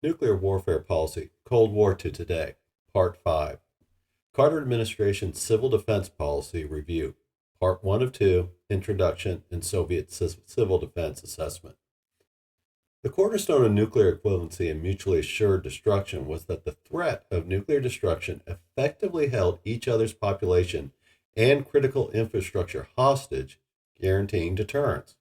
Nuclear Warfare Policy, Cold War to Today, Part 5. Carter Administration Civil Defense Policy Review, Part 1 of 2, Introduction and Soviet Civil Defense Assessment. The cornerstone of nuclear equivalency and mutually assured destruction was that the threat of nuclear destruction effectively held each other's population and critical infrastructure hostage, guaranteeing deterrence.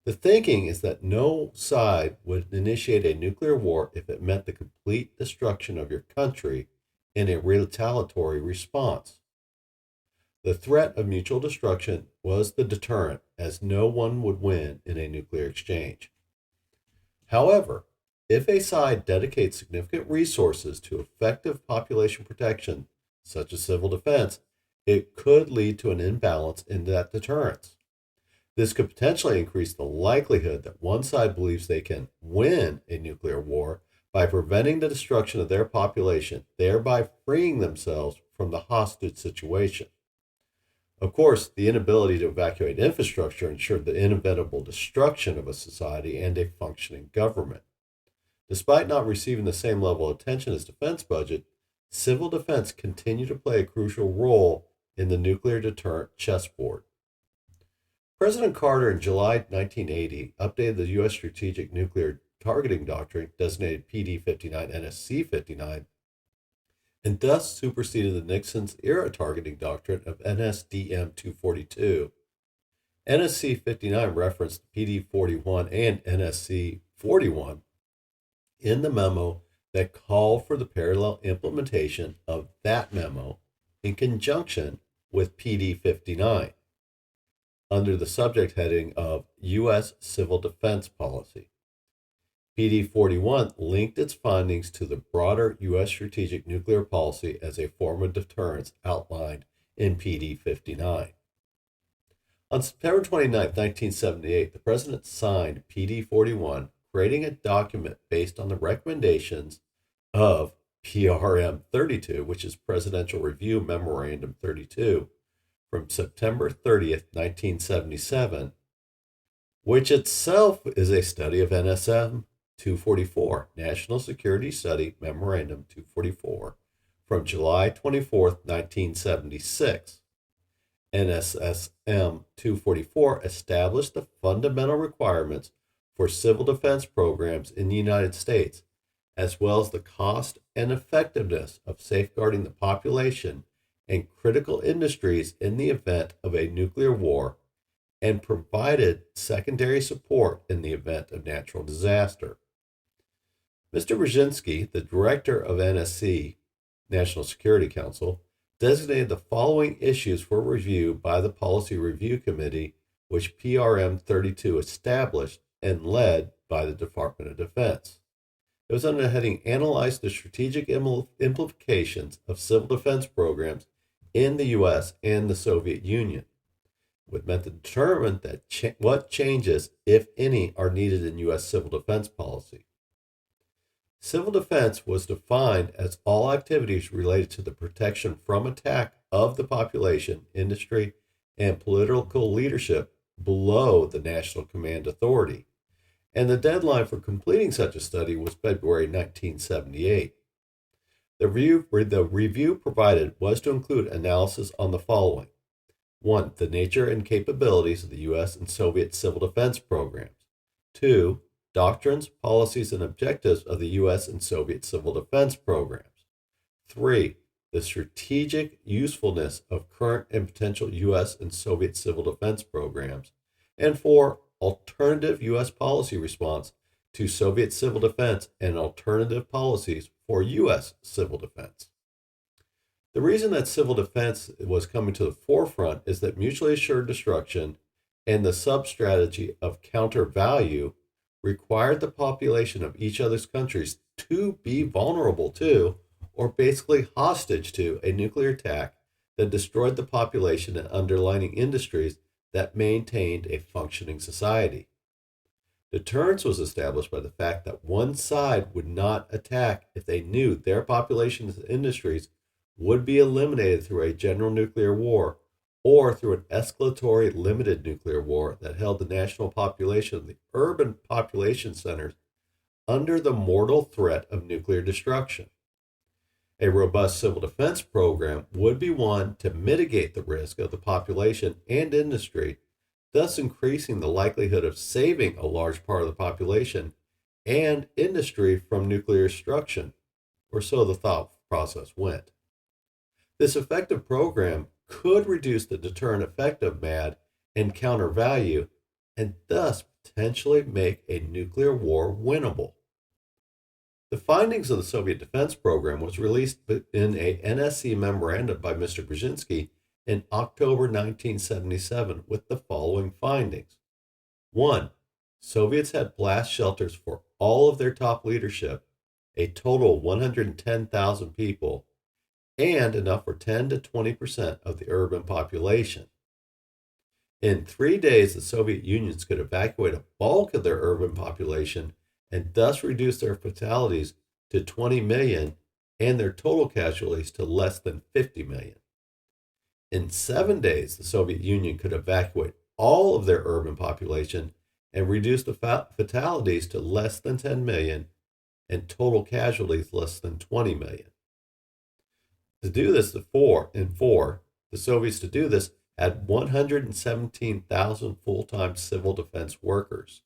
The thinking is that no side would initiate a nuclear war if it meant the complete destruction of your country in a retaliatory response. The threat of mutual destruction was the deterrent, as no one would win in a nuclear exchange. However, if a side dedicates significant resources to effective population protection, such as civil defense, it could lead to an imbalance in that deterrence. This could potentially increase the likelihood that one side believes they can win a nuclear war by preventing the destruction of their population, thereby freeing themselves from the hostage situation. Of course, the inability to evacuate infrastructure ensured the inevitable destruction of a society and a functioning government. Despite not receiving the same level of attention as defense budget, civil defense continued to play a crucial role in the nuclear deterrent chessboard. President Carter in July 1980 updated the U.S. Strategic Nuclear Targeting Doctrine, designated PD-59 NSC-59, and thus superseded the Nixon's era targeting doctrine of NSDM-242. NSC-59 referenced PD-41 and NSC-41 in the memo that called for the parallel implementation of that memo in conjunction with PD-59 under the subject heading of U.S. Civil Defense Policy. PD-41 linked its findings to the broader U.S. strategic nuclear policy as a form of deterrence outlined in PD-59. On September 29, 1978, the President signed PD-41, creating a document based on the recommendations of PRM 32, which is Presidential Review Memorandum 32, from September 30th, 1977, which itself is a study of NSM 244, National Security Study Memorandum 244, from July 24th, 1976. NSSM 244 established the fundamental requirements for civil defense programs in the United States, as well as the cost and effectiveness of safeguarding the population and critical industries in the event of a nuclear war, and provided secondary support in the event of natural disaster. Mr. Brzezinski, the director of NSC, National Security Council, designated the following issues for review by the Policy Review Committee, which PRM 32 established and led by the Department of Defense. It was under the heading Analyze the Strategic Implications of Civil Defense Programs in the U.S. and the Soviet Union, with meant to determine what changes, if any, are needed in U.S. civil defense policy. Civil defense was defined as all activities related to the protection from attack of the population, industry, and political leadership below the National Command Authority, and the deadline for completing such a study was February 1978. The review provided was to include analysis on the following. 1. The nature and capabilities of the U.S. and Soviet civil defense programs. 2. Doctrines, policies, and objectives of the U.S. and Soviet civil defense programs. 3. The strategic usefulness of current and potential U.S. and Soviet civil defense programs. And 4. Alternative U.S. policy response to Soviet civil defense and alternative policies for U.S. civil defense. The reason that civil defense was coming to the forefront is that mutually assured destruction and the sub-strategy of countervalue required the population of each other's countries to be vulnerable to, or basically hostage to, a nuclear attack that destroyed the population and underlying industries that maintained a functioning society. Deterrence was established by the fact that one side would not attack if they knew their population's industries would be eliminated through a general nuclear war or through an escalatory limited nuclear war that held the national population of the urban population centers under the mortal threat of nuclear destruction. A robust civil defense program would be one to mitigate the risk of the population and industry, thus increasing the likelihood of saving a large part of the population and industry from nuclear destruction, or so the thought process went. This effective program could reduce the deterrent effect of MAD and countervalue, and thus potentially make a nuclear war winnable. The findings of the Soviet defense program was released in a NSC memorandum by Mr. Brzezinski in October 1977 with the following findings. 1. Soviets had blast shelters for all of their top leadership, a total of 110,000 people, and enough for 10 to 20% of the urban population. In 3 days, the Soviet Union could evacuate a bulk of their urban population and thus reduce their fatalities to 20 million and their total casualties to less than 50 million. In 7 days, the Soviet Union could evacuate all of their urban population and reduce the fatalities to less than 10 million and total casualties less than 20 million. To do this, the Soviets to do this had 117,000 full-time civil defense workers.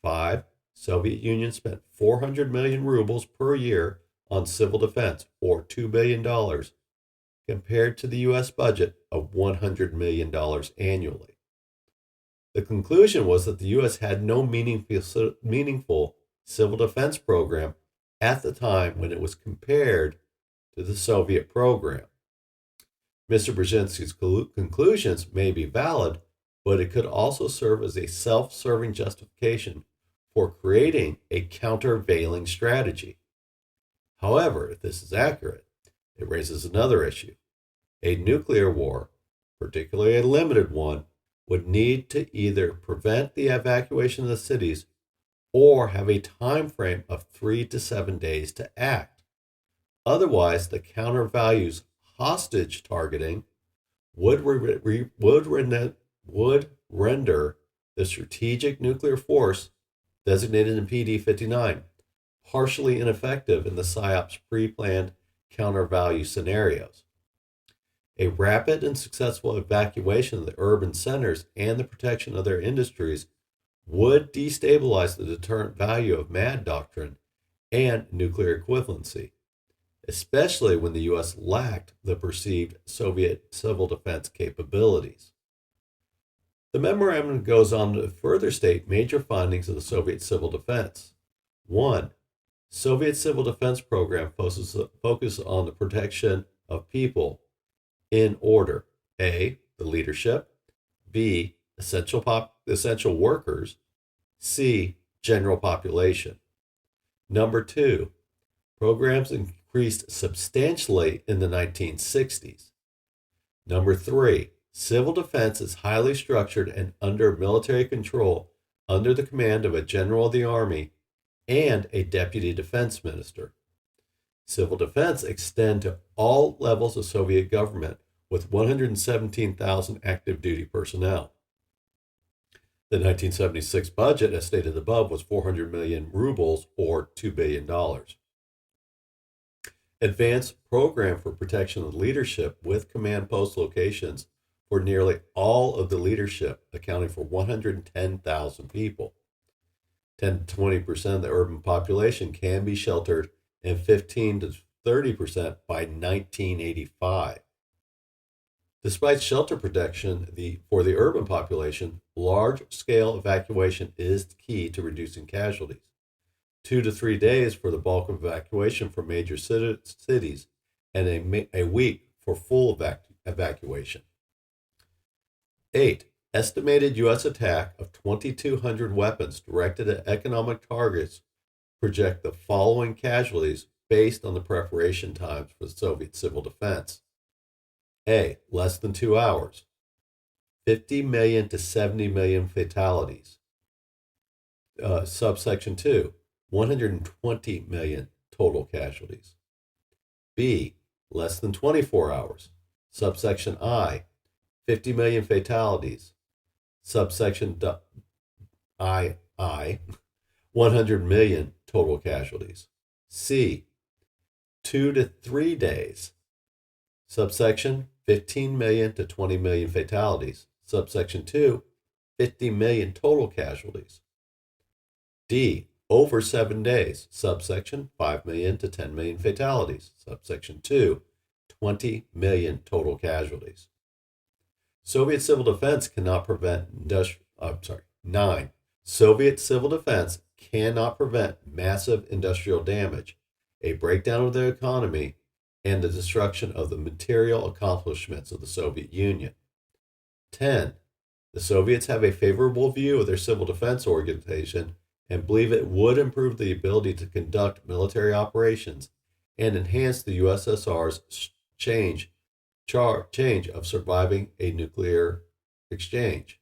5. Soviet Union spent 400 million rubles per year on civil defense, or $2 billion, compared to the U.S. budget of $100 million annually. The conclusion was that the U.S. had no meaningful civil defense program at the time when it was compared to the Soviet program. Mr. Brzezinski's conclusions may be valid, but it could also serve as a self-serving justification for creating a countervailing strategy. However, if this is accurate, it raises another issue. A nuclear war, particularly a limited one, would need to either prevent the evacuation of the cities or have a time frame of 3 to 7 days to act. Otherwise, the countervalue's hostage targeting would render the strategic nuclear force designated in PD 59 partially ineffective in the PSYOP's pre-planned countervalue scenarios. A rapid and successful evacuation of the urban centers and the protection of their industries would destabilize the deterrent value of MAD doctrine and nuclear equivalency, especially when the U.S. lacked the perceived Soviet civil defense capabilities. The memorandum goes on to further state major findings of the Soviet civil defense. 1. Soviet civil defense program focuses on the protection of people in order: A, the leadership; B, essential workers; C, general population. Number 2, programs increased substantially in the 1960s. Number 3, civil defense is highly structured and under military control under the command of a general of the army and a deputy defense minister. Civil defense extend to all levels of Soviet government with 117,000 active duty personnel. The 1976 budget, as stated above, was 400 million rubles, or $2 billion. Advanced program for protection of leadership with command post locations for nearly all of the leadership, accounting for 110,000 people. 10 to 20% of the urban population can be sheltered, and 15 to 30% by 1985. Despite shelter protection for the urban population, large-scale evacuation is key to reducing casualties. 2 to 3 days for the bulk of evacuation from major cities, and a week for full evacuation. 8. Estimated U.S. attack of 2,200 weapons directed at economic targets project the following casualties based on the preparation times for the Soviet civil defense. A. Less than 2 hours. 50 million to 70 million fatalities. Subsection 2. 120 million total casualties. B. Less than 24 hours. Subsection I. 50 million fatalities. Subsection I. 100 million total casualties. C, 2 to 3 days. Subsection 15 million to 20 million fatalities. Subsection 2, 50 million total casualties. D, over 7 days. Subsection 5 million to 10 million fatalities. Subsection 2, 20 million total casualties. Soviet civil defense cannot prevent 9. Soviet civil defense cannot prevent massive industrial damage, a breakdown of the economy, and the destruction of the material accomplishments of the Soviet Union. 10. The Soviets have a favorable view of their civil defense organization and believe it would improve the ability to conduct military operations and enhance the USSR's change of surviving a nuclear exchange.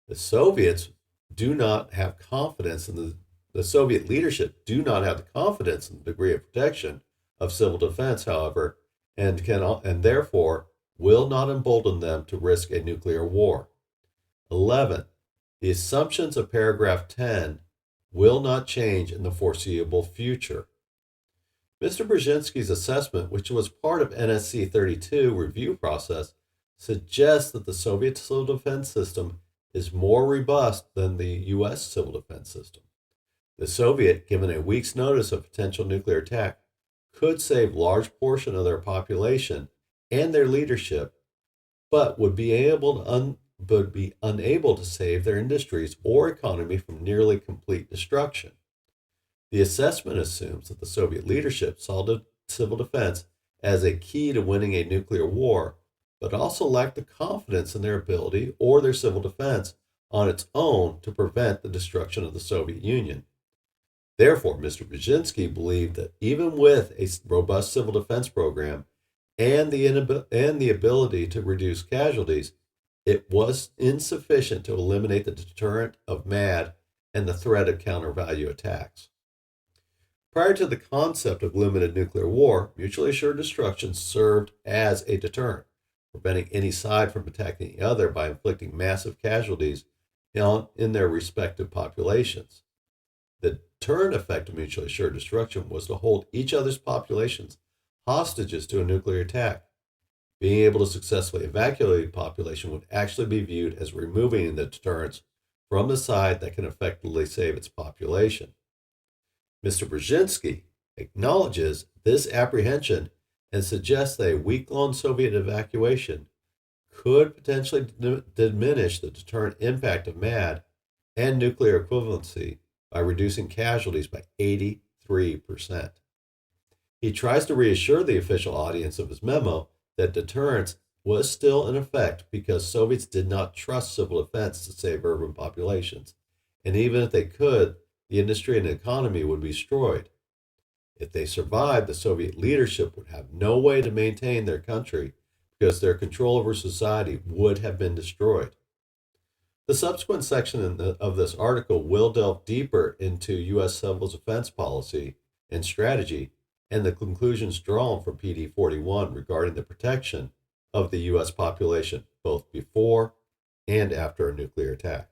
The Soviets do not have confidence in the Soviet leadership do not have the confidence in the degree of protection of civil defense, however, and therefore will not embolden them to risk a nuclear war. 11. The assumptions of paragraph 10 will not change in the foreseeable future. Mr. Brzezinski's assessment, which was part of NSC 32 review process, suggests that the Soviet civil defense system is more robust than the U.S. civil defense system. The Soviet, given a week's notice of potential nuclear attack, could save large portion of their population and their leadership, but would be unable to save their industries or economy from nearly complete destruction. The assessment assumes that the Soviet leadership saw civil defense as a key to winning a nuclear war, but also lacked the confidence in their ability or their civil defense on its own to prevent the destruction of the Soviet Union. Therefore, Mr. Brzezinski believed that even with a robust civil defense program and the ability to reduce casualties, it was insufficient to eliminate the deterrent of MAD and the threat of countervalue attacks. Prior to the concept of limited nuclear war, mutually assured destruction served as a deterrent, preventing any side from attacking the other by inflicting massive casualties in their respective populations. The deterrent effect of mutually assured destruction was to hold each other's populations hostages to a nuclear attack. Being able to successfully evacuate a population would actually be viewed as removing the deterrence from the side that can effectively save its population. Mr. Brzezinski acknowledges this apprehension and suggests that a week-long Soviet evacuation could potentially diminish the deterrent impact of MAD and nuclear equivalency by reducing casualties by 83%. He tries to reassure the official audience of his memo that deterrence was still in effect because Soviets did not trust civil defense to save urban populations, and even if they could, the industry and the economy would be destroyed. If they survived, the Soviet leadership would have no way to maintain their country because their control over society would have been destroyed. The subsequent section of this article will delve deeper into U.S. civil defense policy and strategy and the conclusions drawn from PD 41 regarding the protection of the U.S. population both before and after a nuclear attack.